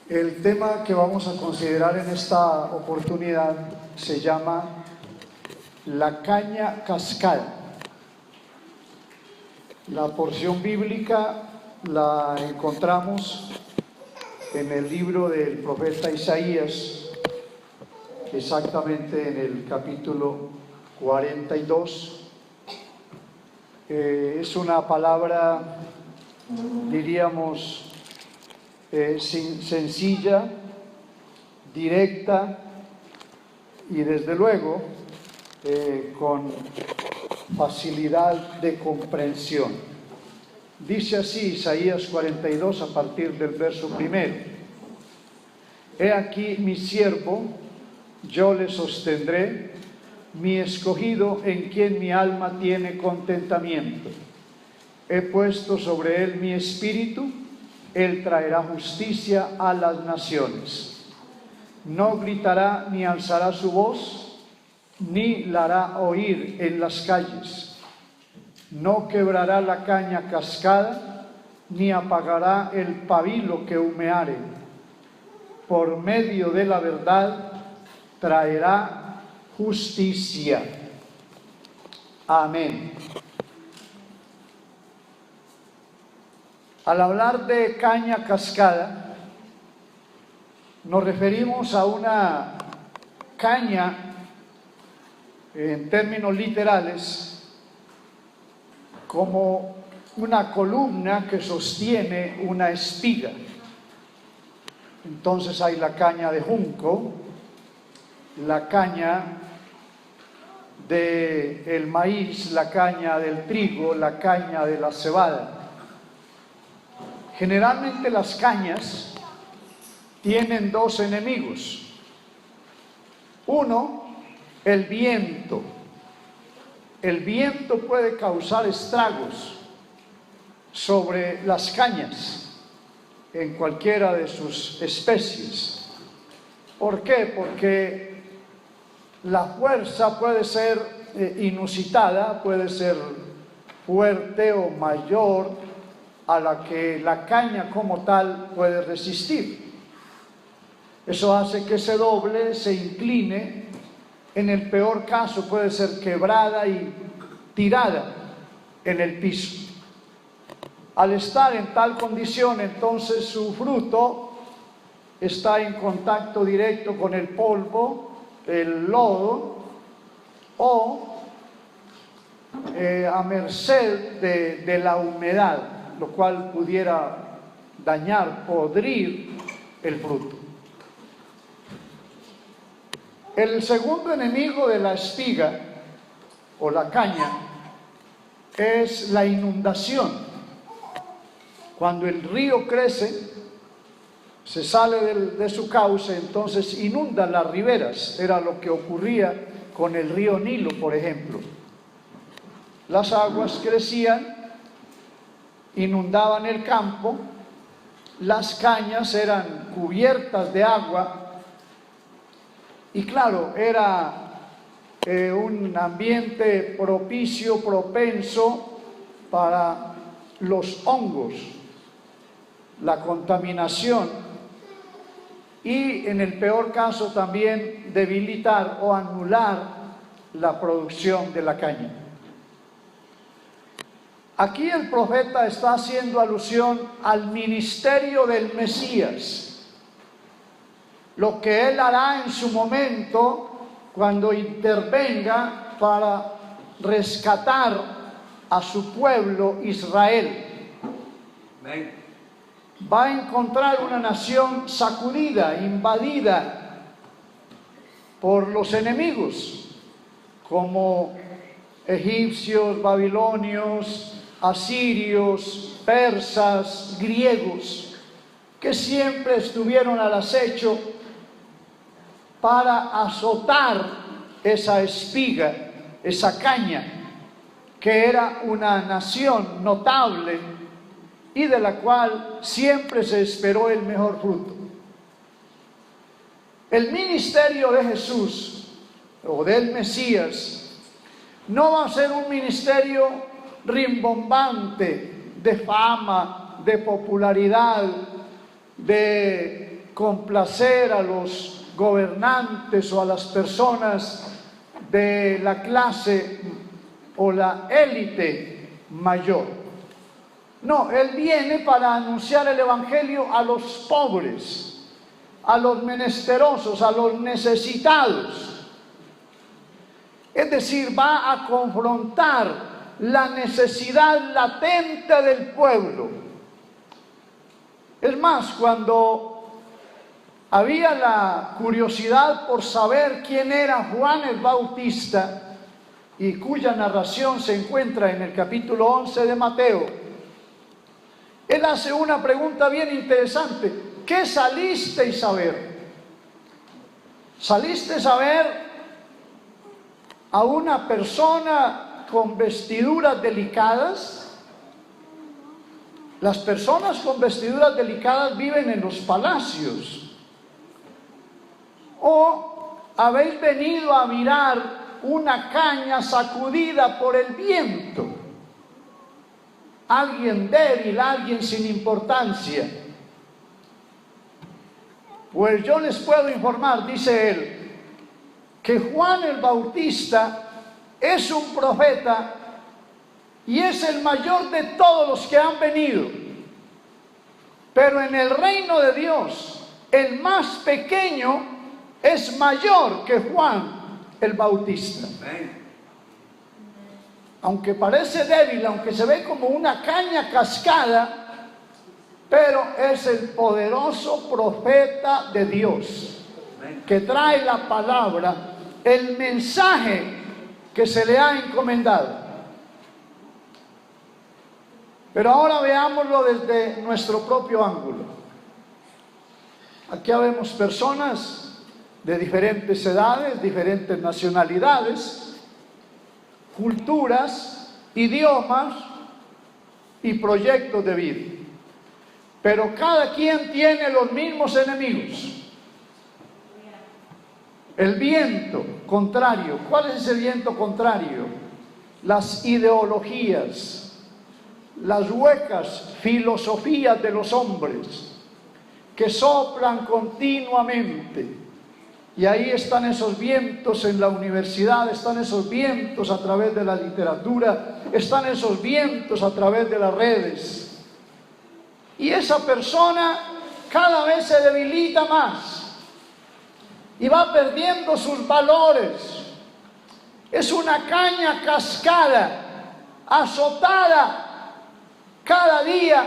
El tema que vamos a considerar en esta oportunidad se llama la caña cascada. La porción bíblica la encontramos en el libro del profeta Isaías, exactamente en el capítulo 42. Es una palabra, diríamos, sencilla, directa y desde luego con facilidad de comprensión. Dice así Isaías 42 a partir del verso 1: He aquí mi siervo, yo le sostendré, mi escogido en quien mi alma tiene contentamiento. He puesto sobre él mi espíritu, él traerá justicia a las naciones. No gritará ni alzará su voz, ni la hará oír en las calles. No quebrará la caña cascada, ni apagará el pabilo que humeare. Por medio de la verdad traerá justicia. Amén. Al hablar de caña cascada, nos referimos a una caña, en términos literales, como una columna que sostiene una espiga. Entonces hay la caña de junco, la caña del maíz, la caña del trigo, la caña de la cebada. Generalmente las cañas tienen dos enemigos. Uno, el viento. El viento puede causar estragos sobre las cañas en cualquiera de sus especies. ¿Por qué? Porque la fuerza puede ser inusitada, puede ser fuerte o mayor a la que la caña como tal puede resistir. Eso hace que se doble, se incline, en el peor caso puede ser quebrada y tirada en el piso. Al estar en tal condición, entonces su fruto está en contacto directo con el polvo, el lodo, o a merced de la humedad, lo cual pudiera dañar, podrir el fruto. El segundo enemigo de la espiga o la caña es la inundación. Cuando el río crece, se sale de su cauce, entonces inunda las riberas. Era lo que ocurría con el río Nilo, por ejemplo. Las aguas crecían, inundaban el campo, las cañas eran cubiertas de agua y claro, era un ambiente propicio, propenso para los hongos, la contaminación y en el peor caso también debilitar o anular la producción de la caña. Aquí el profeta está haciendo alusión al ministerio del Mesías, lo que él hará en su momento cuando intervenga para rescatar a su pueblo Israel. Amén. Va a encontrar una nación sacudida, invadida por los enemigos, como egipcios, babilonios, asirios, persas, griegos, que siempre estuvieron al acecho para azotar esa espiga, esa caña, que era una nación notable y de la cual siempre se esperó el mejor fruto. El ministerio de Jesús o del Mesías no va a ser un ministerio rimbombante de fama, de popularidad, de complacer a los gobernantes o a las personas de la clase o la élite mayor. No, Él viene para anunciar el Evangelio a los pobres, a los menesterosos, a los necesitados. Es decir, va a confrontar la necesidad latente del pueblo. Es más, cuando había la curiosidad por saber quién era Juan el Bautista, y cuya narración se encuentra en el capítulo 11 de Mateo, él hace una pregunta bien interesante: ¿qué salisteis a ver? ¿Salisteis a ver a una persona con vestiduras delicadas? Las personas con vestiduras delicadas viven en los palacios. ¿O habéis venido a mirar una caña sacudida por el viento? Alguien débil, alguien sin importancia. Pues yo les puedo informar, dice él, que Juan el Bautista es un profeta y es el mayor de todos los que han venido. Pero en el reino de Dios, el más pequeño es mayor que Juan el Bautista. Aunque parece débil, aunque se ve como una caña cascada, pero es el poderoso profeta de Dios, que trae la palabra, el mensaje que se le ha encomendado. Pero ahora veámoslo desde nuestro propio ángulo. Aquí vemos personas de diferentes edades, diferentes nacionalidades, culturas, idiomas y proyectos de vida. Pero cada quien tiene los mismos enemigos. El viento contrario. ¿Cuál es ese viento contrario? Las ideologías, las huecas filosofías de los hombres que soplan continuamente. Y ahí están esos vientos en la universidad, están esos vientos a través de la literatura, están esos vientos a través de las redes. Y esa persona cada vez se debilita más y va perdiendo sus valores. Es una caña cascada, azotada cada día,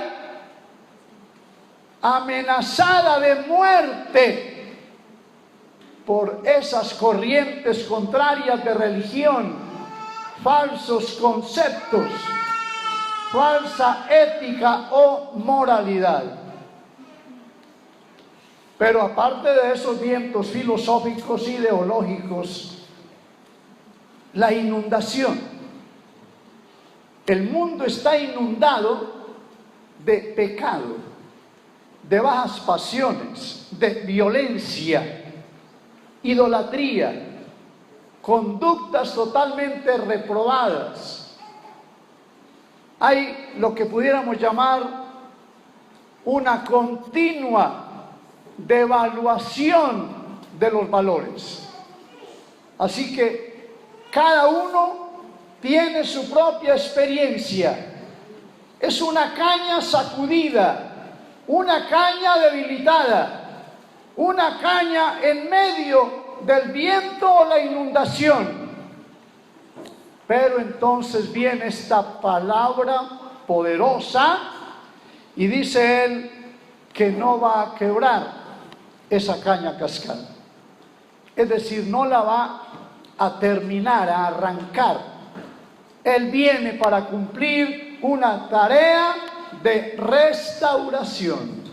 amenazada de muerte por esas corrientes contrarias de religión, falsos conceptos, falsa ética o moralidad. Pero aparte de esos vientos filosóficos, ideológicos, la inundación. El mundo está inundado de pecado, de bajas pasiones, de violencia, idolatría, conductas totalmente reprobadas. Hay lo que pudiéramos llamar una continua devaluación de los valores. Así que cada uno tiene su propia experiencia. Es una caña sacudida, una caña debilitada, una caña en medio del viento o la inundación. Pero entonces viene esta palabra poderosa y dice él que no va a quebrar esa caña cascada. Es decir, no la va a terminar, a arrancar. Él viene para cumplir una tarea de restauración.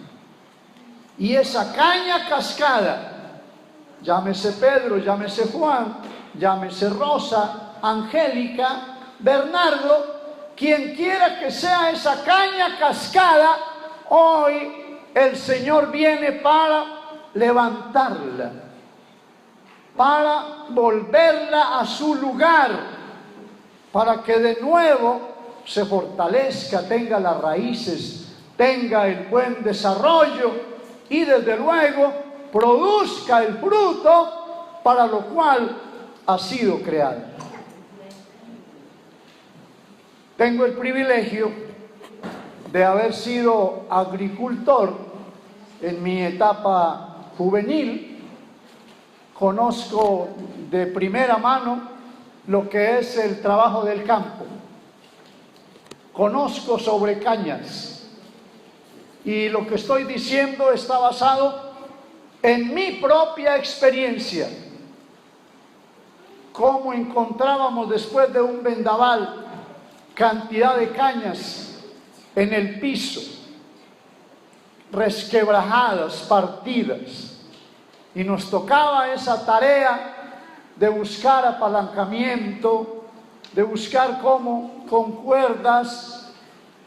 Y esa caña cascada, llámese Pedro, llámese Juan, llámese Rosa, Angélica, Bernardo, quien quiera que sea esa caña cascada, hoy el Señor viene para levantarla, para volverla a su lugar, para que de nuevo se fortalezca, tenga las raíces, tenga el buen desarrollo y desde luego produzca el fruto para lo cual ha sido creado. Tengo el privilegio de haber sido agricultor en mi etapa juvenil. Conozco de primera mano lo que es el trabajo del campo. Conozco sobre cañas. Y lo que estoy diciendo está basado en mi propia experiencia. Cómo encontrábamos después de un vendaval cantidad de cañas en el piso, resquebrajadas, partidas. Y nos tocaba esa tarea de buscar apalancamiento, de buscar cómo con cuerdas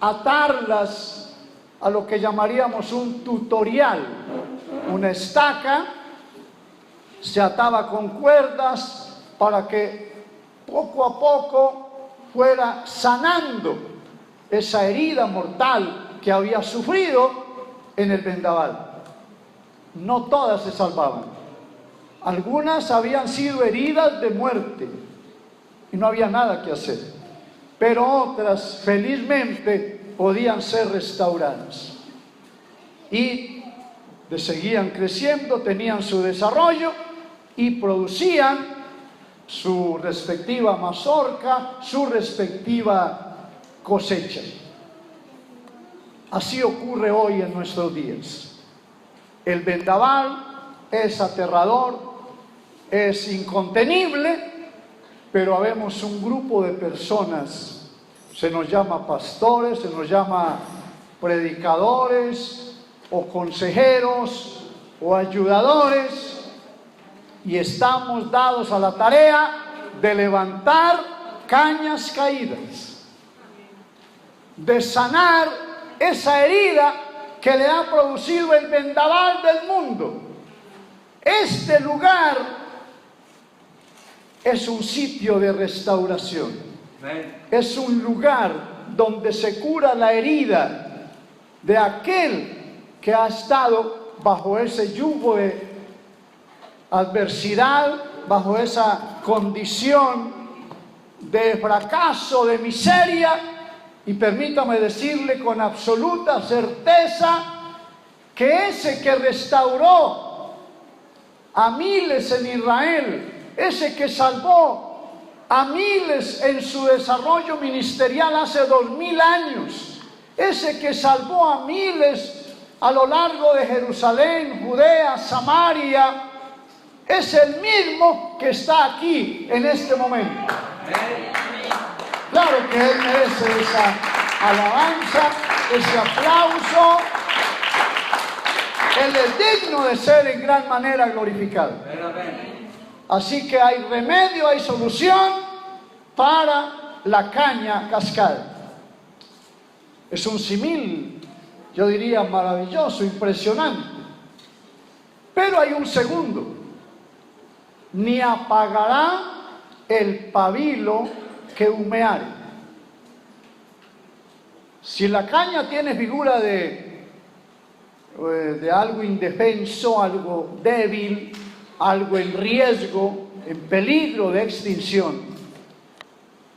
atarlas a lo que llamaríamos un tutorial. Una estaca se ataba con cuerdas para que poco a poco fuera sanando esa herida mortal que había sufrido en el vendaval. No todas se salvaban. Algunas habían sido heridas de muerte y no había nada que hacer. Pero otras, felizmente, podían ser restauradas. Y seguían creciendo, tenían su desarrollo y producían su respectiva mazorca, su respectiva cosecha. Así ocurre hoy en nuestros días. El vendaval es aterrador, es incontenible, pero habemos un grupo de personas, se nos llama pastores, se nos llama predicadores o consejeros o ayudadores, y estamos dados a la tarea de levantar cañas caídas, de sanar esa herida que le ha producido el vendaval del mundo. Este lugar es un sitio de restauración. Es un lugar donde se cura la herida de aquel que ha estado bajo ese yugo de adversidad, bajo esa condición de fracaso, de miseria. Y permítame decirle con absoluta certeza que ese que restauró a miles en Israel, ese que salvó a miles en su desarrollo ministerial hace 2000 años, ese que salvó a miles a lo largo de Jerusalén, Judea, Samaria, es el mismo que está aquí en este momento. Claro que Él merece esa alabanza, ese aplauso. Él es digno de ser en gran manera glorificado. Así que hay remedio, hay solución para la caña cascada. Es un símil, yo diría maravilloso, impresionante. Pero hay un segundo. Ni apagará el pabilo que humeare. Si la caña tiene figura de algo indefenso, algo débil, algo en riesgo, en peligro de extinción,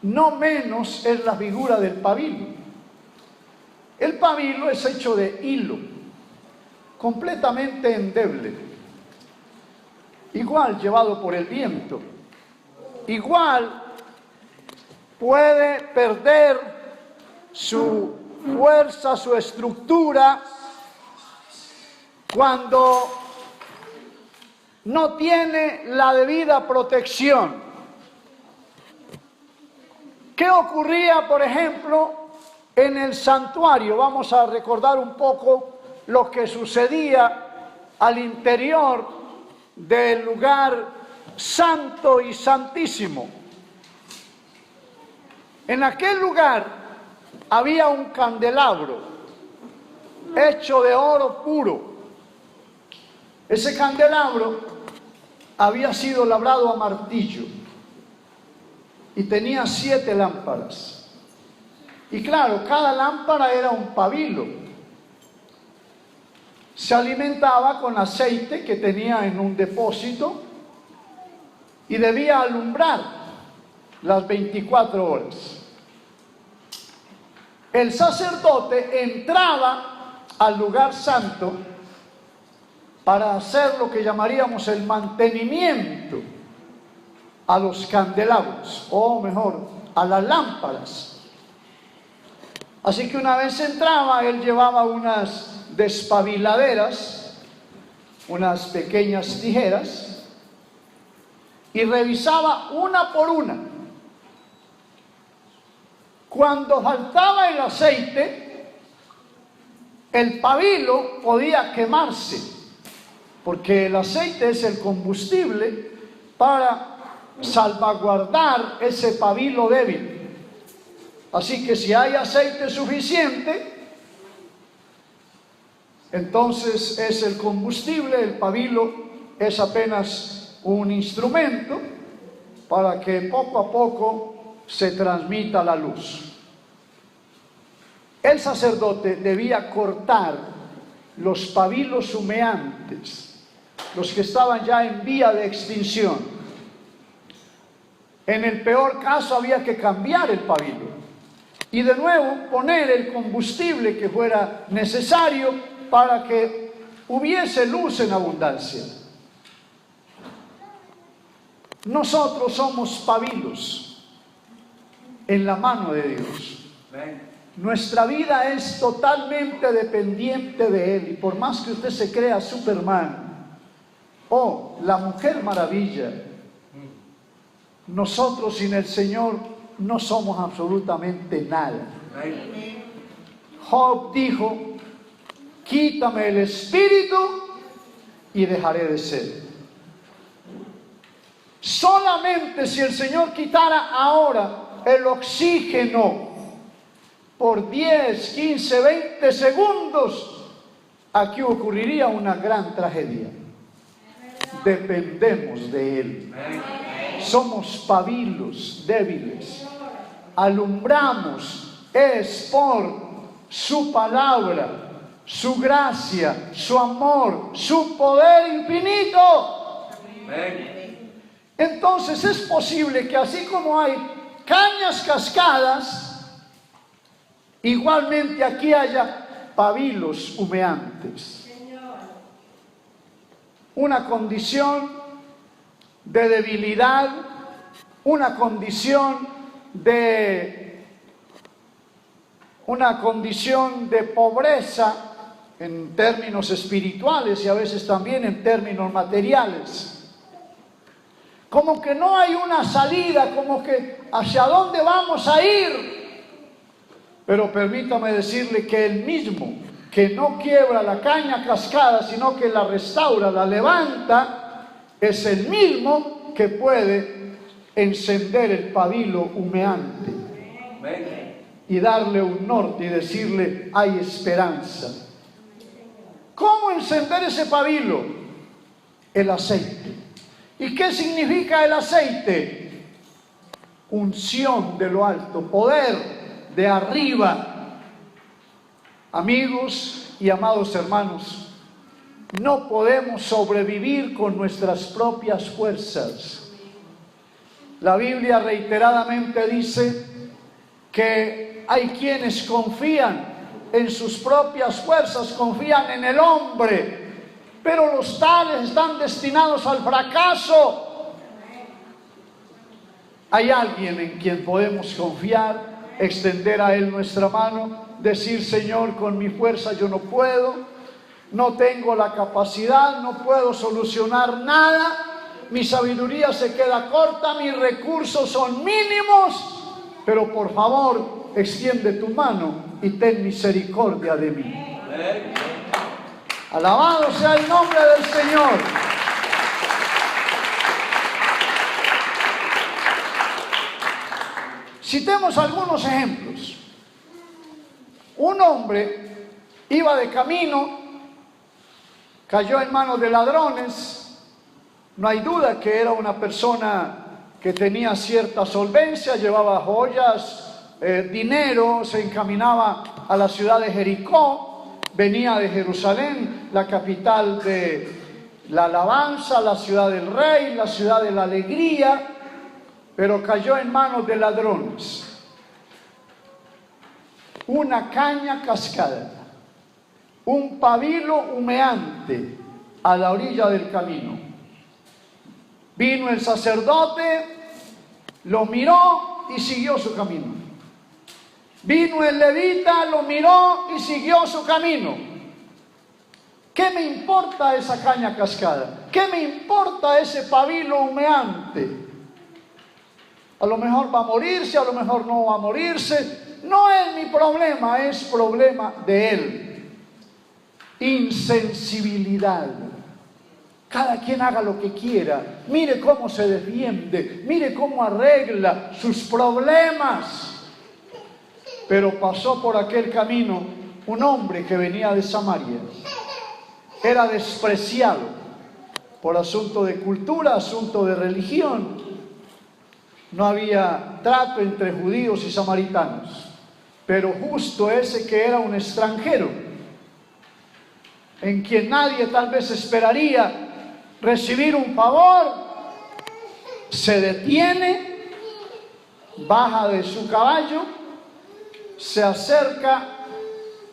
no menos es la figura del pabilo. El pabilo es hecho de hilo, completamente endeble, igual llevado por el viento, igual puede perder su fuerza, su estructura, cuando no tiene la debida protección. ¿Qué ocurría, por ejemplo, en el santuario? Vamos a recordar un poco lo que sucedía al interior del lugar santo y santísimo. En aquel lugar había un candelabro hecho de oro puro. Ese candelabro había sido labrado a martillo y tenía 7 lámparas. Y claro, cada lámpara era un pabilo. se alimentaba con aceite que tenía en un depósito y debía alumbrar las 24 horas. El sacerdote entraba al lugar santo para hacer lo que llamaríamos el mantenimiento a los candelabros, o mejor, a las lámparas. Así que una vez entraba, él llevaba unas despabiladeras, unas pequeñas tijeras, y revisaba una por una. Cuando faltaba el aceite, el pabilo podía quemarse, porque el aceite es el combustible para salvaguardar ese pabilo débil. Así que si hay aceite suficiente, entonces es el combustible, el pabilo es apenas un instrumento para que poco a poco se transmita la luz. El sacerdote debía cortar los pabilos humeantes, los que estaban ya en vía de extinción. En el peor caso había que cambiar el pabilo y de nuevo poner el combustible que fuera necesario para que hubiese luz en abundancia. Nosotros somos pabilos en la mano de Dios. Nuestra vida es totalmente dependiente de Él, y por más que usted se crea Superman o la Mujer Maravilla, nosotros sin el Señor no somos absolutamente nada. Job dijo: quítame el espíritu y dejaré de ser. Solamente si el Señor quitara ahora el oxígeno por 10, 15, 20 segundos, aquí ocurriría una gran tragedia. Dependemos de Él. Somos pabilos débiles. Alumbramos es por su palabra, su gracia, su amor, su poder infinito. Entonces es posible que así como hay cañas cascadas, igualmente aquí haya pabilos humeantes. Una condición de debilidad, una condición de pobreza en términos espirituales y a veces también en términos materiales. Como que no hay una salida, como que hacia dónde vamos a ir. Pero permítame decirle que el mismo que no quiebra la caña cascada, sino que la restaura, la levanta, es el mismo que puede encender el pabilo humeante y darle un norte y decirle: hay esperanza. ¿Cómo encender ese pabilo? El aceite. ¿Y qué significa el aceite? Unción de lo alto, poder de arriba. Amigos y amados hermanos, no podemos sobrevivir con nuestras propias fuerzas. La Biblia reiteradamente dice que hay quienes confían en sus propias fuerzas, confían en el hombre, pero los tales están destinados al fracaso. Hay alguien en quien podemos confiar, extender a Él nuestra mano, decir: Señor, con mi fuerza yo no puedo, no tengo la capacidad, no puedo solucionar nada, mi sabiduría se queda corta, mis recursos son mínimos, pero por favor, extiende tu mano y ten misericordia de mí. Alabado sea el nombre del Señor. Citemos algunos ejemplos. Un hombre iba de camino, cayó en manos de ladrones. No hay duda que era una persona que tenía cierta solvencia, llevaba joyas, dinero, se encaminaba a la ciudad de Jericó, venía de Jerusalén, la capital de la alabanza, la ciudad del rey, la ciudad de la alegría, pero cayó en manos de ladrones. Una caña cascada, un pabilo humeante a la orilla del camino. Vino el sacerdote, lo miró y siguió su camino. Vino el levita, lo miró y siguió su camino. ¿Qué me importa esa caña cascada? ¿Qué me importa ese pabilo humeante? A lo mejor va a morirse, a lo mejor no va a morirse. No es mi problema, es problema de él. Insensibilidad. Cada quien haga lo que quiera. Mire cómo se defiende, mire cómo arregla sus problemas. Pero pasó por aquel camino un hombre que venía de Samaria. Era despreciado por asunto de cultura, asunto de religión. No había trato entre judíos y samaritanos. Pero justo ese que era un extranjero, en quien nadie tal vez esperaría recibir un favor, se detiene, baja de su caballo, se acerca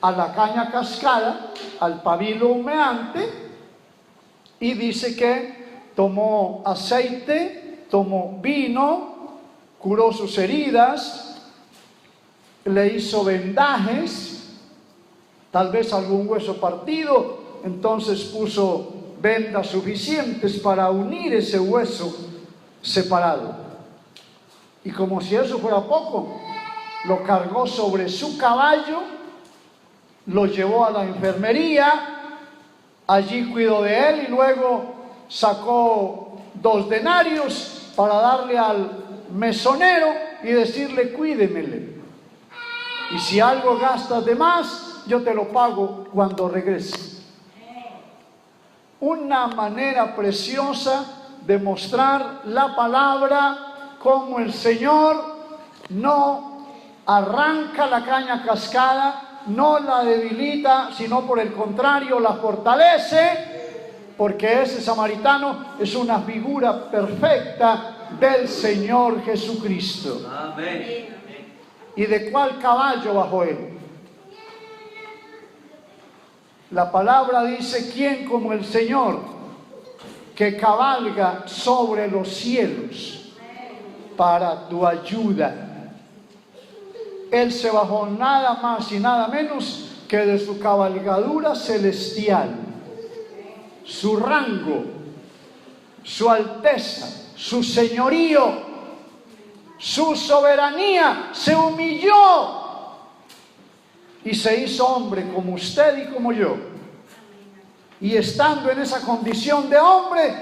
a la caña cascada, al pabilo humeante, y dice que tomó aceite, tomó vino, curó sus heridas, le hizo vendajes, tal vez algún hueso partido, entonces puso vendas suficientes para unir ese hueso separado. Y como si eso fuera poco, lo cargó sobre su caballo, lo llevó a la enfermería, allí cuidó de él y luego sacó 2 denarios para darle al mesonero y decirle: cuídemele. Y si algo gastas de más, yo te lo pago cuando regrese. Una manera preciosa de mostrar la palabra, como el Señor no arranca la caña cascada, no la debilita, sino por el contrario la fortalece, porque ese samaritano es una figura perfecta del Señor Jesucristo. Amén. ¿Y de cuál caballo bajó él? La palabra dice: ¿quién como el Señor, que cabalga sobre los cielos para tu ayuda? Él se bajó nada más y nada menos que de su cabalgadura celestial, su rango, su alteza, su señorío, su soberanía. Se humilló y se hizo hombre como usted y como yo. Y estando en esa condición de hombre,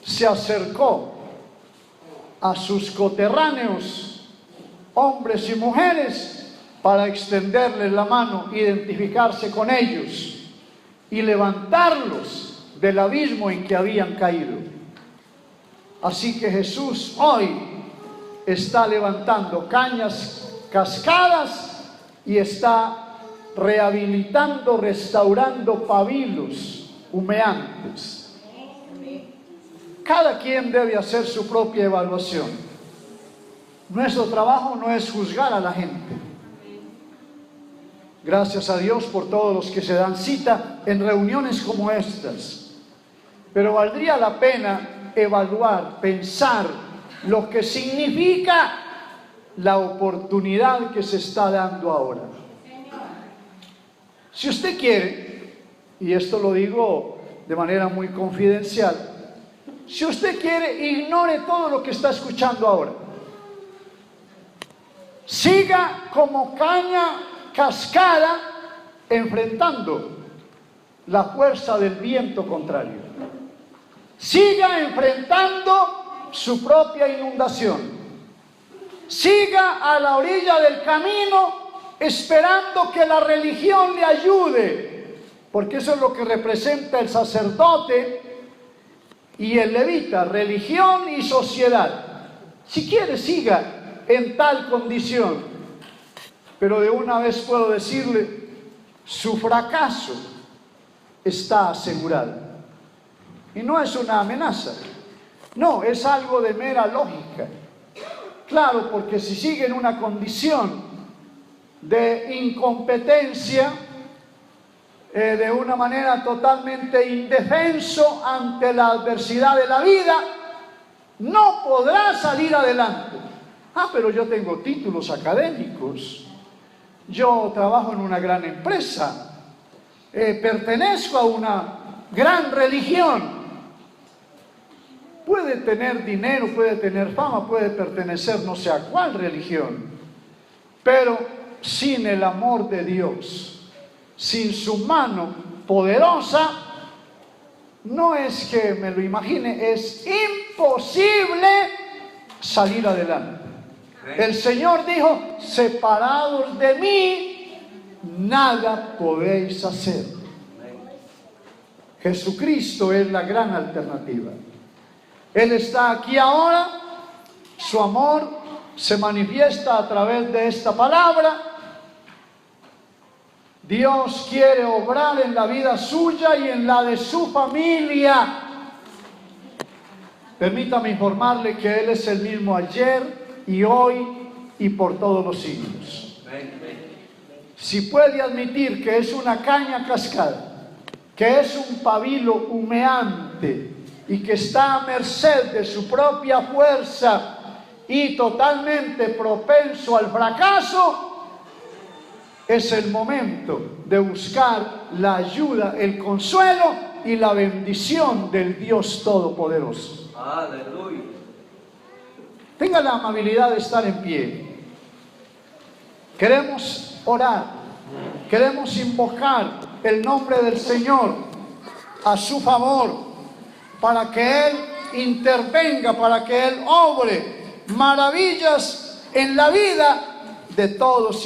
se acercó a sus coterráneos, hombres y mujeres, para extenderles la mano, identificarse con ellos y levantarlos del abismo en que habían caído. Así que Jesús hoy está levantando cañas cascadas y está rehabilitando, restaurando pabilos humeantes. Cada quien debe hacer su propia evaluación. Nuestro trabajo no es juzgar a la gente. Gracias a Dios por todos los que se dan cita en reuniones como estas. Pero valdría la pena evaluar, pensar lo que significa la oportunidad que se está dando ahora. Si usted quiere, y esto lo digo de manera muy confidencial, si usted quiere, ignore todo lo que está escuchando ahora. Siga como caña cascada enfrentando la fuerza del viento contrario. Siga enfrentando su propia inundación. Siga a la orilla del camino esperando que la religión le ayude, porque eso es lo que representa el sacerdote y el levita: religión y sociedad. Si quiere, siga en tal condición, pero de una vez puedo decirle: su fracaso está asegurada. Y no es una amenaza, no, es algo de mera lógica. Claro, porque si sigue en una condición de incompetencia, de una manera totalmente indefenso ante la adversidad de la vida, no podrá salir adelante. Pero yo tengo títulos académicos, yo trabajo en una gran empresa, pertenezco a una gran religión. Puede tener dinero, puede tener fama, puede pertenecer no sé a cuál religión, pero sin el amor de Dios, sin su mano poderosa, no es que me lo imagine, es imposible salir adelante. El Señor dijo: separados de mí, nada podéis hacer. Jesucristo es la gran alternativa. Él está aquí ahora, su amor se manifiesta a través de esta palabra. Dios quiere obrar en la vida suya y en la de su familia. Permítame informarle que Él es el mismo ayer y hoy y por todos los siglos. Si puede admitir que es una caña cascada, que es un pabilo humeante y que está a merced de su propia fuerza y totalmente propenso al fracaso, es el momento de buscar la ayuda, el consuelo y la bendición del Dios Todopoderoso. Aleluya. Tenga la amabilidad de estar en pie. Queremos orar, queremos invocar el nombre del Señor a su favor, para que Él intervenga, para que Él obre maravillas en la vida de todos